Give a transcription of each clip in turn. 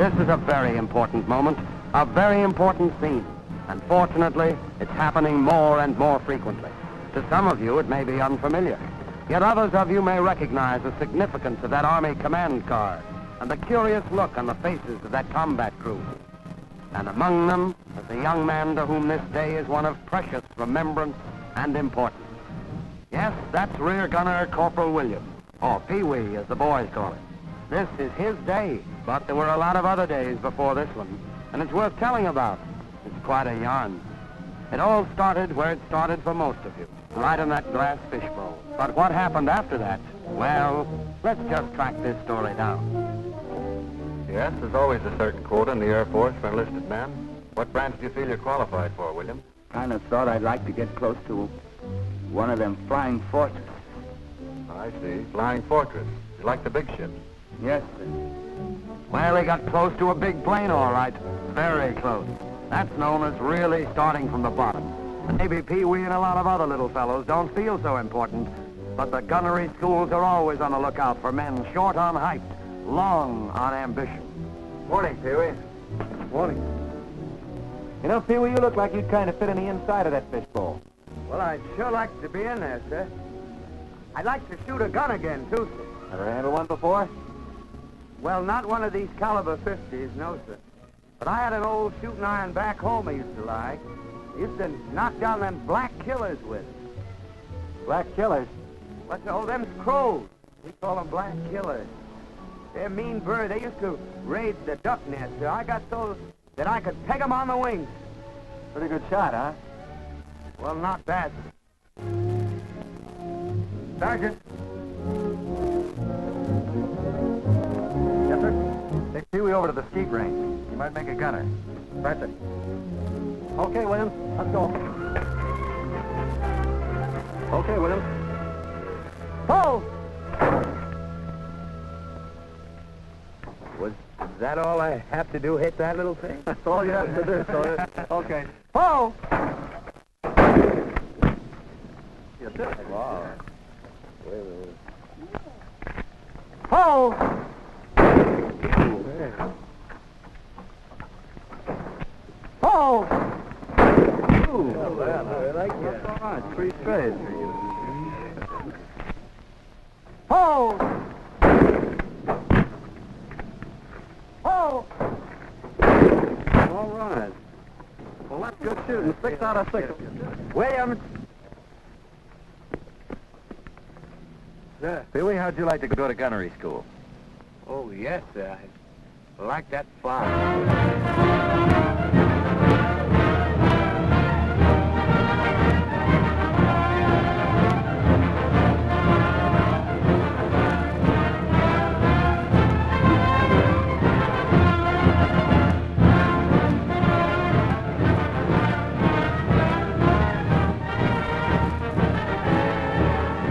This is a very important moment, a very important scene. And fortunately, it's happening more and more frequently. To some of you, it may be unfamiliar. Yet others of you may recognize the significance of that Army command card and the curious look on the faces of that combat crew. And among them is a young man to whom this day is one of precious remembrance and importance. Yes, that's Rear Gunner Corporal Williams, or Pee-wee as the boys call it. This is his day, but there were a lot of other days before this one, and it's worth telling about. It's quite a yarn. It all started where it started for most of you, right in that glass fishbowl. But what happened after that? Well, let's just track this story down. Yes, there's always a certain quota in the Air Force for enlisted men. What branch do you feel you're qualified for, William? Kind of thought I'd like to get close to one of them flying fortresses. I see. Flying Fortress. You like the big ships? Yes, sir. Well, he got close to a big plane, all right. Very close. That's known as really starting from the bottom. And maybe Pee-wee and a lot of other little fellows don't feel so important, but the gunnery schools are always on the lookout for men short on height, long on ambition. Morning, Pee-wee. Morning. You know, Pee-wee, you look like you'd kind of fit in the inside of that fishbowl. Well, I'd sure like to be in there, sir. I'd like to shoot a gun again, too, sir. Ever handled one before? Well, not one of these caliber 50s, no, sir. But I had an old shooting iron back home I used to like. I used to knock down them black killers with it. Black killers? What's all them's crows? We call them black killers. They're mean birds. They used to raid the duck nest, sir. I got so that I could peg them on the wings. Pretty good shot, huh? Well, not bad. Sergeant. Yes, sir? Take Pee-wee over to the skeet range. You might make a gunner. Right, sir. Okay, William. Let's go. Okay, William. Oh! Was that all I have to do, hit that little thing? That's all you have to do, Sawyer. Okay. Oh! Yes, sir. Wow. Oh! Oh! Ooh, I like that. Oh, it's pretty straight. Oh! Oh! All right. Well, that's good shooting. 6 out of 6. Williams! Sir. Pee-wee, how'd you like to go to gunnery school? Oh, yes, sir. I like that fly.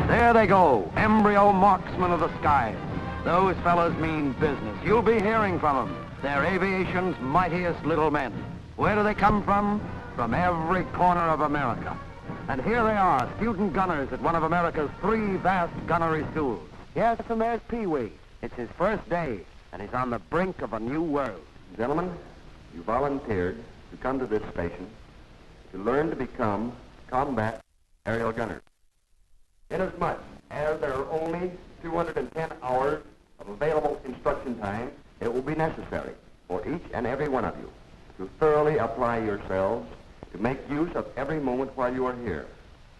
There they go, embryo marksmen of the skies. Those fellows mean business. You'll be hearing from them. They're aviation's mightiest little men. Where do they come from? From every corner of America. And here they are, student gunners at one of America's 3 vast gunnery schools. Yes, and there's Pee-wee. It's his first day, and he's on the brink of a new world. Gentlemen, you volunteered to come to this station to learn to become combat aerial gunners. Inasmuch as there are only 210 hours of available instruction time, it will be necessary for each and every one of you to thoroughly apply yourselves to make use of every moment while you are here.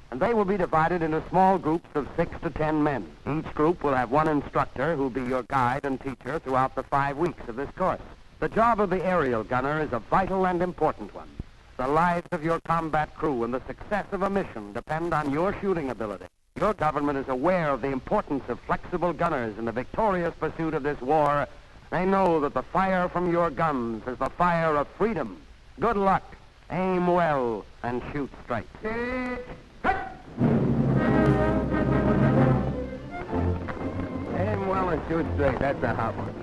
And they will be divided into small groups of 6 to 10 men. Each group will have one instructor who'll be your guide and teacher throughout the 5 weeks of this course. The job of the aerial gunner is a vital and important one. The lives of your combat crew and the success of a mission depend on your shooting ability. Your government is aware of the importance of flexible gunners in the victorious pursuit of this war. They know that the fire from your guns is the fire of freedom. Good luck. Aim well and shoot straight. Aim well and shoot straight. That's a hot one.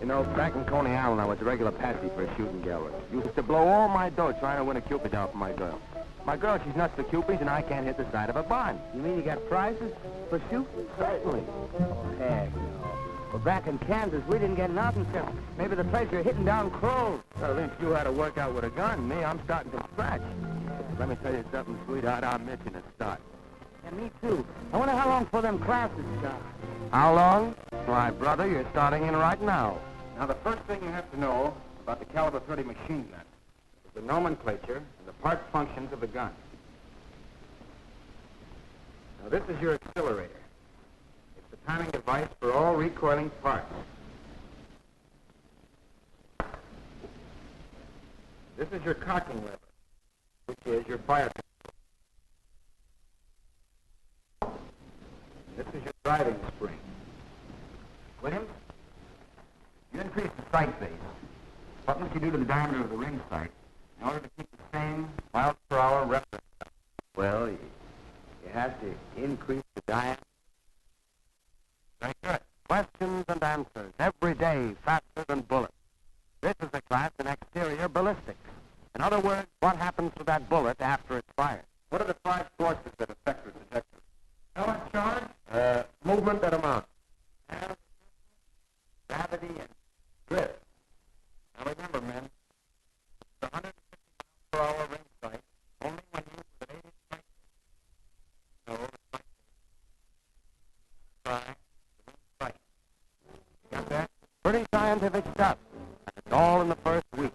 You know, back in Coney Island, I was a regular patsy for a shooting gallery. Used to blow all my dough trying to win a Cupid down for my girl. My girl, she's nuts for Cupids, and I can't hit the side of a barn. You mean you got prizes for shooting? Certainly. Oh, heck no. Well, back in Kansas, we didn't get nothing till maybe the place you're hitting down closed. Well, Lynch, you had to work out with a gun. Me, I'm starting from scratch. Let me tell you something, sweetheart. I'm itching to start. Yeah, me too. I wonder how long before them classes start. How long? Why, brother, you're starting in right now. Now, the first thing you have to know about the caliber 30 machine gun is the nomenclature and the part functions of the gun. Now, this is your accelerator. It's the timing device for all recoiling parts. This is your cocking lever, which is your fire control. This is your driving spring. Williams, you increase the sight base. What must you do to the diameter of the ring sight in order to keep the same miles per hour reference? Well, you have to increase the diameter. Very good. Questions and answers every day, faster than bullets. This is a class in exterior ballistics. In other words, what happens to that bullet after it's fired? What are the 5 forces that affect the trajectory? Element charge, Movement and amount. gravity, and Drift. Now remember, men, it's 150 miles per hour ring sight only when used with an 8-inch sight. No, the sight. Try the ring sight. Got that? pretty scientific stuff. And it's all in the first week.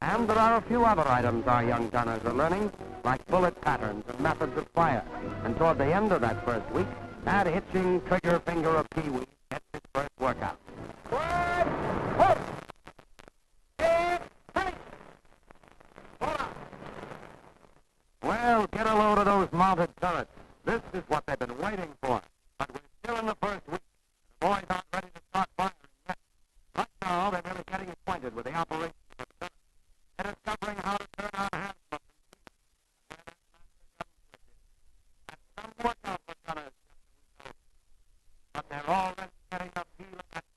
And there are a few other items our young gunners are learning, like bullet patterns and methods of fire. And toward the end of that first week, that itching trigger finger of Pee-wee gets his first workout. Well, get a load of those mounted turrets. This is what they've been waiting for. But we're still in the first week. The boys aren't ready to start firing yet. Right now, they're merely getting acquainted with the operation of the turret. They're discovering how to turn on hand weapons. And some workout for gunners, but they're already getting a feel of that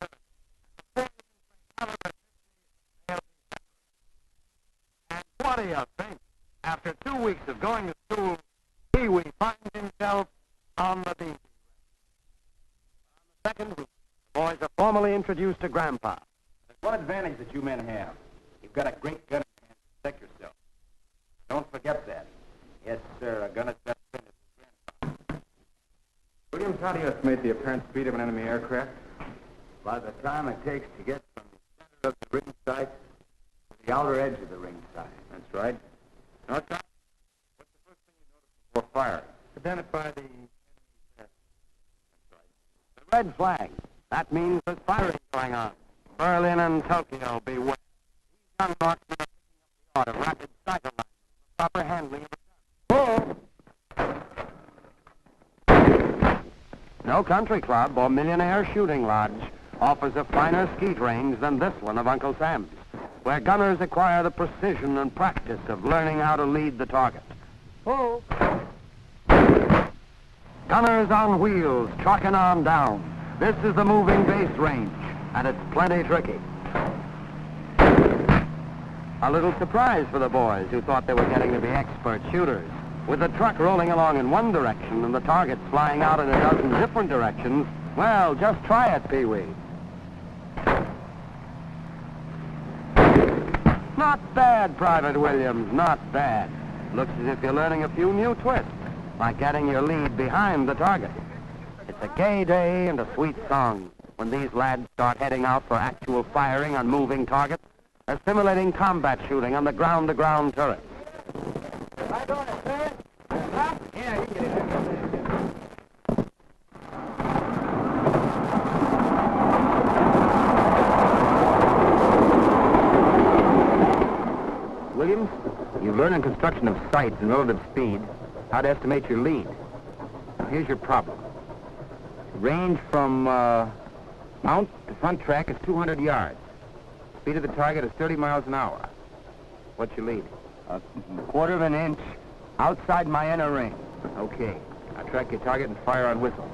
turret. And what do you think? After 2 weeks of going to school, Pee-wee finds himself on the beach. On the second week, the boys are formally introduced to Grandpa. There's one advantage that you men have. You've got a great gun in your hand to protect yourself. Don't forget that. Yes, sir, a gun is best friend is Grandpa. Williams, how do you estimate the apparent speed of an enemy aircraft? By the time it takes to get from the center of the ring sight to the outer edge of the ring sight. That's right. Now, Tom, what's the first thing you notice before firing? Identify the enemy. That's right. The red flag. That means there's firing going on. Berlin and Tokyo, beware. These gun marksmen are picking up the art of rapid sight alignment, the proper handling of the gun. No country club or millionaire shooting lodge offers a finer skeet range than this one of Uncle Sam's, where gunners acquire the precision and practice of learning how to lead the target. Oh! Gunners on wheels, trucking on down. This is the moving base range, and it's plenty tricky. A little surprise for the boys who thought they were getting to be expert shooters. With the truck rolling along in one direction and the targets flying out in a dozen different directions, well, just try it, Pee-wee. Not bad, Private Williams, not bad. Looks as if you're learning a few new twists, like getting your lead behind the target. It's a gay day and a sweet song when these lads start heading out for actual firing on moving targets, assimilating combat shooting on the ground-to-ground turrets. Am I going to turn? Huh? Yeah, you can get it. Williams, you've learned in construction of sights and relative speed how to estimate your lead. Now, here's your problem. Range from mount to front track is 200 yards. Speed of the target is 30 miles an hour. What's your lead? A quarter of an inch outside my inner ring. Okay. Now track your target and fire on whistle.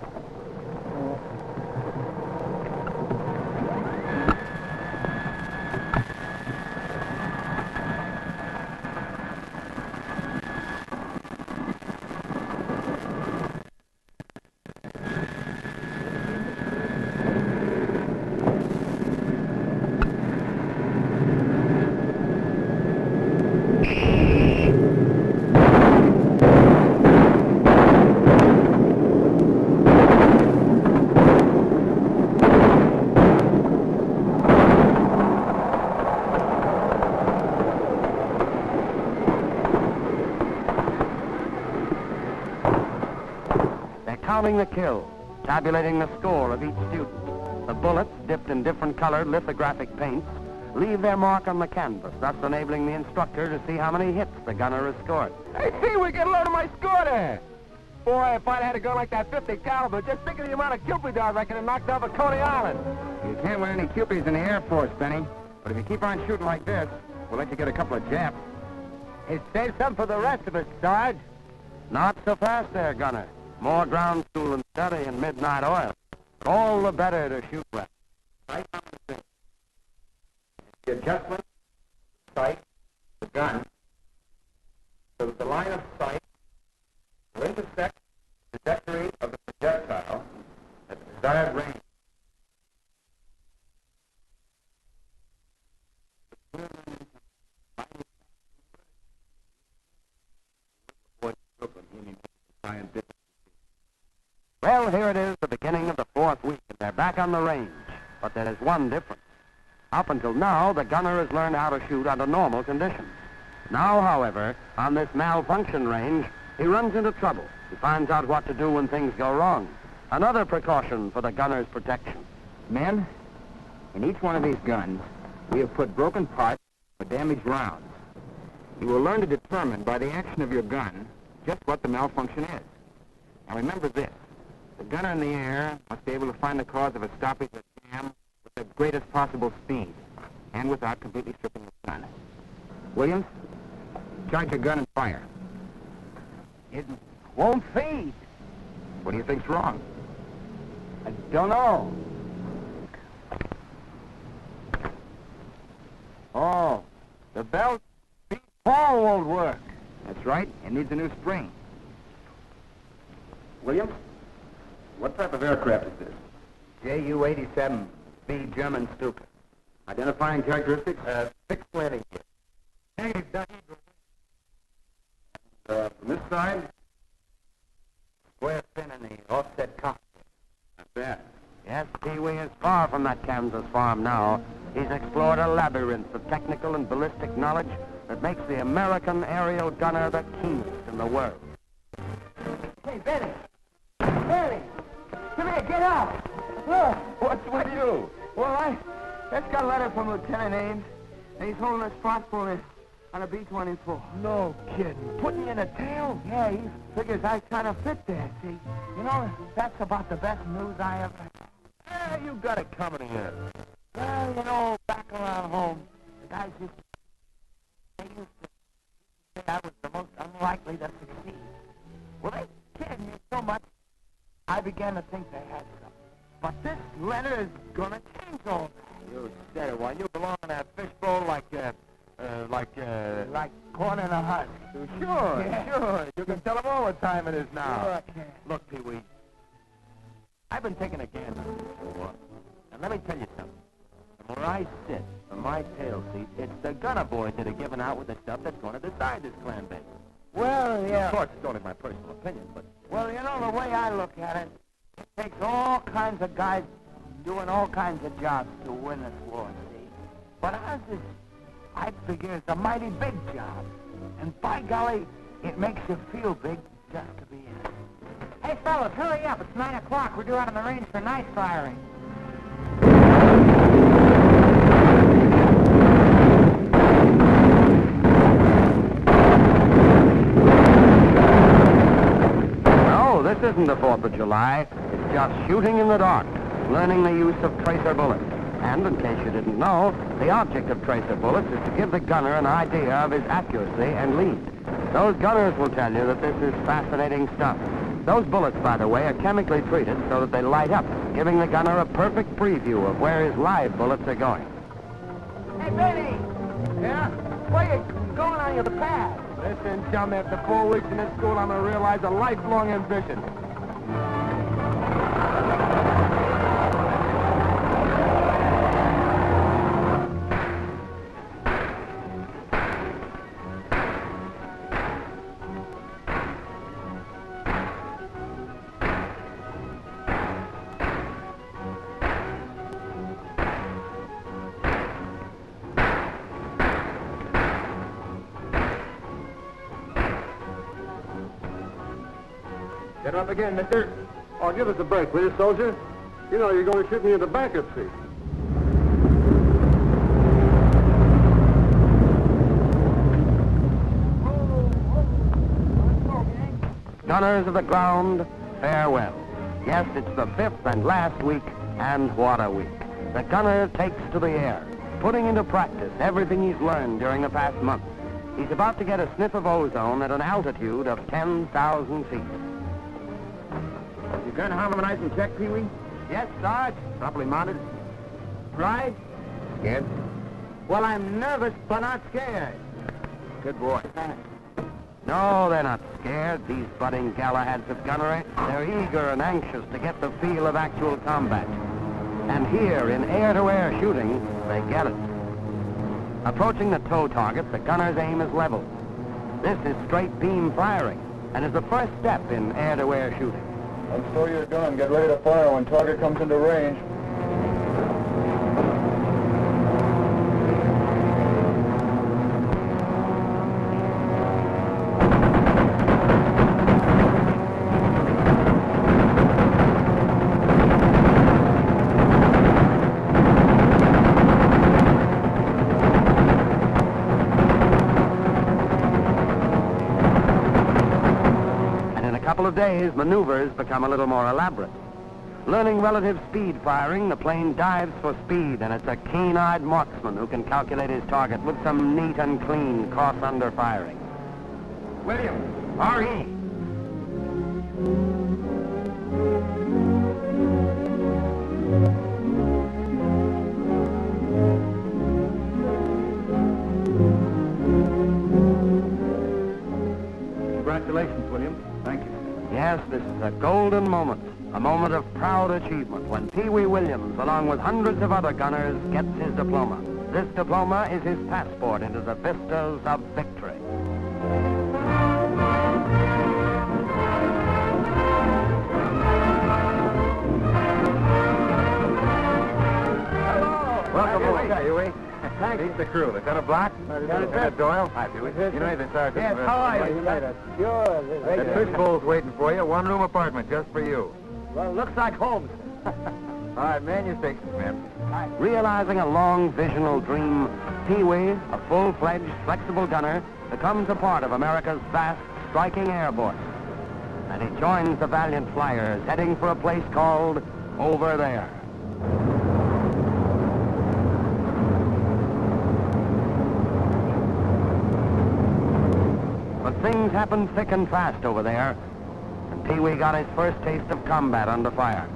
counting the kills, tabulating the score of each student. The bullets, dipped in different colored lithographic paints, leave their mark on the canvas, thus enabling the instructor to see how many hits the gunner has scored. Hey, see, we get a load of my score there. Boy, if I'd had a gun like that 50 caliber, just think of the amount of Cupids I reckon it knocked off of Coney Island. You can't win any Cupids in the Air Force, Benny. But if you keep on shooting like this, we'll let you get a couple of Japs. Hey, save some for the rest of us, Sarge. Not so fast there, gunner. More ground school and study and midnight oil. But all the better to shoot well. Right on the thing. The adjustment, sight, the gun, so that the line of sight will intersect the trajectory of the projectile at the desired range. Well, here it is, the beginning of the 4th week, and they're back on the range. But there is one difference. Up until now, the gunner has learned how to shoot under normal conditions. Now, however, on this malfunction range, he runs into trouble. He finds out what to do when things go wrong. Another precaution for the gunner's protection. Men, in each one of these guns, we have put broken parts or damaged rounds. You will learn to determine by the action of your gun just what the malfunction is. Now remember this. The gunner in the air must be able to find the cause of a stoppage or jam with the greatest possible speed and without completely stripping the gun. Williams, charge your gun and fire. It won't feed. What do you think's wrong? I don't know. Oh, the belt ball won't work. That's right. It needs a new spring. Williams, what type of aircraft is this? Ju-87B German Stuka. Identifying characteristics? Fixed landing gear. Negative, Ducky. From this side? Square fin in the offset cockpit. Not bad. Yes, Pee-wee is far from that Kansas farm now. He's explored a labyrinth of technical and ballistic knowledge that makes the American aerial gunner the keenest in the world. Hey, Benny! Benny! Come here, get out! Look! What's with you? Well, I just got a letter from Lieutenant Ames, and he's holding a spot for me on a B-24. No kidding. Putting you in a tail? Yeah, he figures I kind of fit there, see? You know, that's about the best news I ever had. You got it coming here. Well, you know, back around home, the guys they used to say I was the most unlikely to succeed. Well, they kidded me so much, I began to think they had something. But this letter is gonna change all that. You said it. Why, you belong in that fishbowl like corn in a husk. Sure, Yeah. sure. You can tell them all what time it is now. Sure I can. Look, Pee-wee, I've been taking a gander on this war. And let me tell you something. From where I sit, from my tail seat, it's the gunner boys that are giving out with the stuff that's going to decide this clan base. Well, yeah. Of course, it's only my personal opinion, but... Well, you know, the way I look at it, it takes all kinds of guys doing all kinds of jobs to win this war, see? But ours is, I figure, it's a mighty big job. And by golly, it makes you feel big just to be in it. Hey, fellas, hurry up. It's 9 o'clock. We're due out on the range for night firing. No, this isn't the 4th of July. It's just shooting in the dark, learning the use of tracer bullets. And in case you didn't know, the object of tracer bullets is to give the gunner an idea of his accuracy and lead. Those gunners will tell you that this is fascinating stuff. Those bullets, by the way, are chemically treated so that they light up, giving the gunner a perfect preview of where his live bullets are going. Hey, Benny! Yeah? Where you going on your pad? Listen, chum, after 4 weeks in this school, I'm going to realize a lifelong ambition. Get up again, mister. Oh, give us a break, will you, soldier? You know you're going to shoot me into bankruptcy. Gunners of the ground, farewell. Yes, it's the 5th and last week, and what a week. The gunner takes to the air, putting into practice everything he's learned during the past month. He's about to get a sniff of ozone at an altitude of 10,000 feet. Your gun harmonized and checked, Pee-wee? Yes, Sarge. Properly mounted? Right? Scared? Well, I'm nervous, but not scared. Good boy. No, they're not scared, these budding Galahads of gunnery. They're eager and anxious to get the feel of actual combat. And here, in air-to-air shooting, they get it. Approaching the tow target, the gunner's aim is leveled. This is straight beam firing, and is the first step in air-to-air shooting. Unstow your gun. Get ready to fire when target comes into range. Of days, maneuvers become a little more elaborate. Learning relative speed firing, the plane dives for speed, and it's a keen-eyed marksman who can calculate his target with some neat and clean cross-under firing. William, R.E. Congratulations, William. Thank you. Yes, this is a golden moment, a moment of proud achievement when Pee Wee Williams, along with hundreds of other gunners, gets his diploma. This diploma is his passport into the vistas of victory. Welcome home, Pee-wee. Thanks. Meet the crew. Lieutenant Block. Lieutenant Doyle. Hi, Pee-wee. You know anything, Sergeant? Yes, how are you? Sure. The fishbowl's waiting for you. One-room apartment just for you. Well, looks like home. All right, man, your stations, man. Realizing a long visional dream, Pee Wee, a full-fledged, flexible gunner, becomes a part of America's vast, striking airborne. And he joins the valiant flyers heading for a place called Over There. But things happen thick and fast over there, and Pee Wee got his first taste of combat under fire.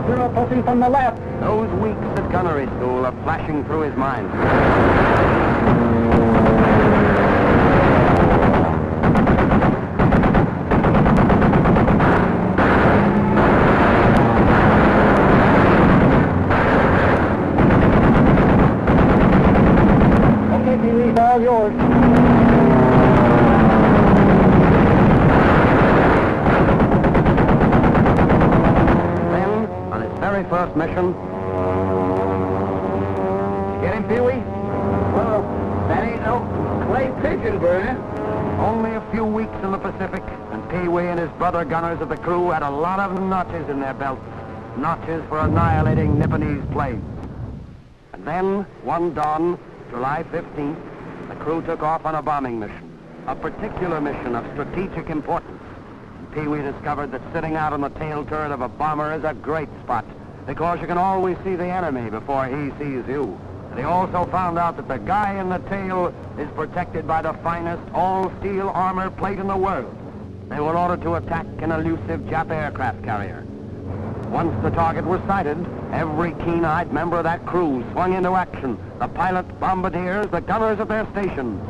Zero pushing from the left. Those weeks at gunnery school are flashing through his mind. Okay, Pee-wee, all yours. First mission. Get him, Pee-wee? Well, that ain't no clay pigeon burner. Only a few weeks in the Pacific, and Pee Wee and his brother gunners of the crew had a lot of notches in their belts. Notches for annihilating Nipponese planes. And then, one dawn, July 15th, the crew took off on a bombing mission. A particular mission of strategic importance. And Pee Wee discovered that sitting out on the tail turret of a bomber is a great spot, because you can always see the enemy before he sees you. And he also found out that the guy in the tail is protected by the finest all-steel armor plate in the world. They were ordered to attack an elusive Jap aircraft carrier. Once the target was sighted, every keen-eyed member of that crew swung into action. The pilots, bombardiers, the gunners at their stations.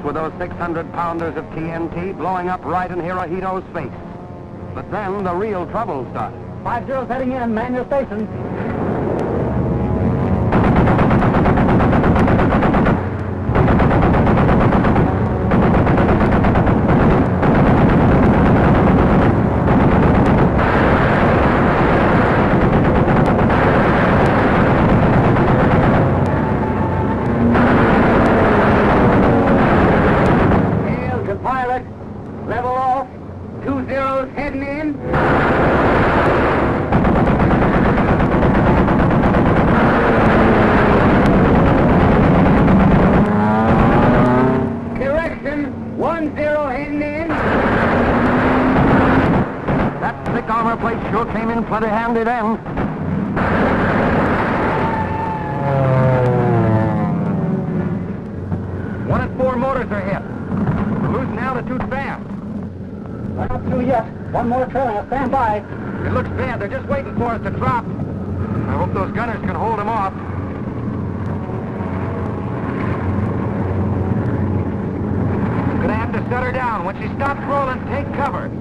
With those 600-pounders of TNT blowing up right in Hirohito's face. But then the real trouble started. 5-0 heading in, man your station. plenty handy then. One and four motors are hit. We're losing altitude fast. We're not through yet. One more trailing us. Stand by. It looks bad. They're just waiting for us to drop. I hope those gunners can hold them off. Gonna have to set her down. When she stops rolling, take cover.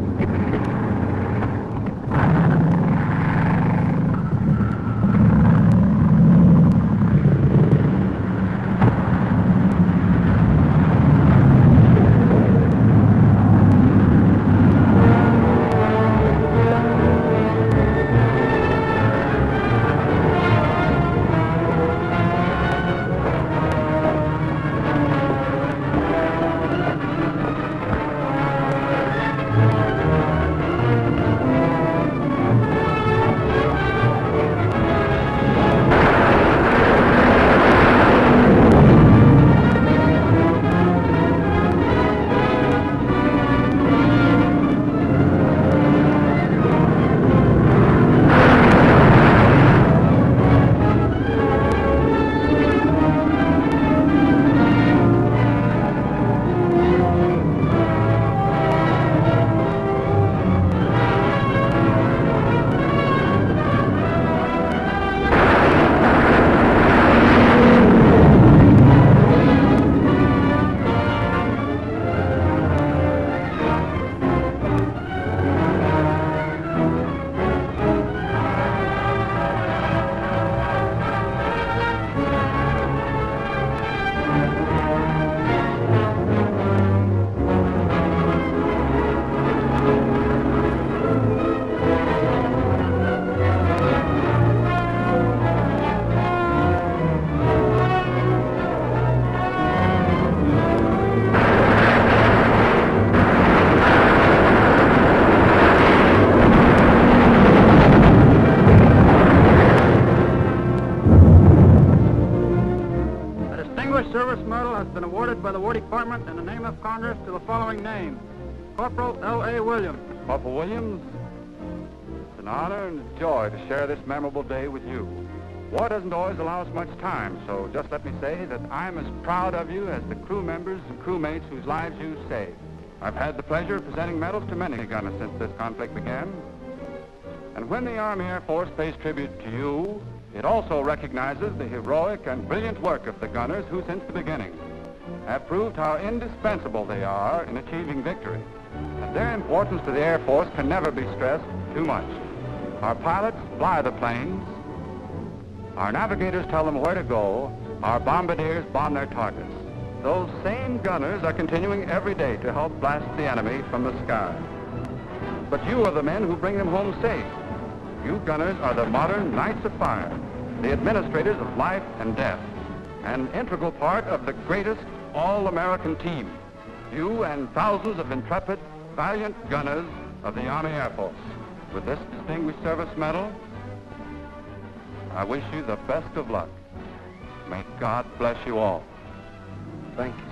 Service Medal has been awarded by the War Department in the name of Congress to the following names. Corporal L.A. Williams. Corporal Williams, it's an honor and a joy to share this memorable day with you. War doesn't always allow us much time, so just let me say that I'm as proud of you as the crew members and crewmates whose lives you saved. I've had the pleasure of presenting medals to many gunners since this conflict began. And when the Army Air Force pays tribute to you, it also recognizes the heroic and brilliant work of the gunners who, since the beginning, have proved how indispensable they are in achieving victory. And their importance to the Air Force can never be stressed too much. Our pilots fly the planes, our navigators tell them where to go, our bombardiers bomb their targets. Those same gunners are continuing every day to help blast the enemy from the sky. But you are the men who bring them home safe. You gunners are the modern knights of fire, the administrators of life and death, an integral part of the greatest all-American team. You and thousands of intrepid, valiant gunners of the Army Air Force. With this distinguished service medal, I wish you the best of luck. May God bless you all. Thank you.